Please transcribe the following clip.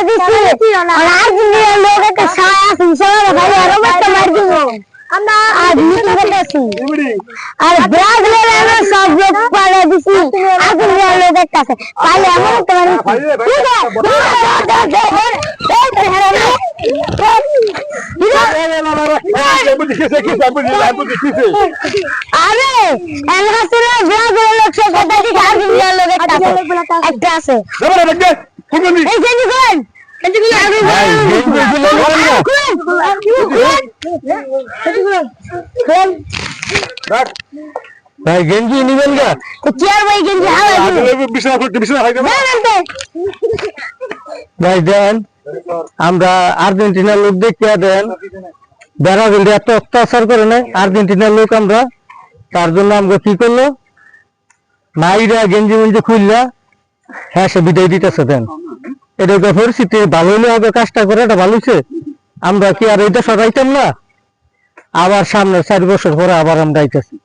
দিছি আর্জেন্টিনার লোক একটা সায়া সিনসালা ভাই আরো একটা মার দিব আমরা আজ মিটিং করতেছি আর ব্রাজিলের আমরা সব লোক পাড়া দিছি আর্জেন্টিনার লোক একটা আছে পাইলে এমন একটা মারি আরে এলগাসের ব্রাজিলের লোক সব কথা দিছি আর্জেন্টিনার লোক একটা আছে এই যে কোন ভাই গেঞ্জি নিবেন গা ভাই গেঞ্জি ভাই দেন আমরা আর্জেন্টিনার লোক দেখিয়া দেন ব্রাজিল এত অত্যাচার করে নাই আর্জেন্টিনার লোক আমরা তার জন্য আমরা কি করলো মাইরা গেঞ্জি মেঞ্জি খুললা হ্যাঁ সে বিদায় দিতেছে দেন এটা পরিস্থিতি ভালো হলে হবে কাজটা করে এটা ভালো হয়েছে আমরা কি আর এটা সরাইতাম না আবার সামনে 4 বছর পরে আবার আমরা আইতেছি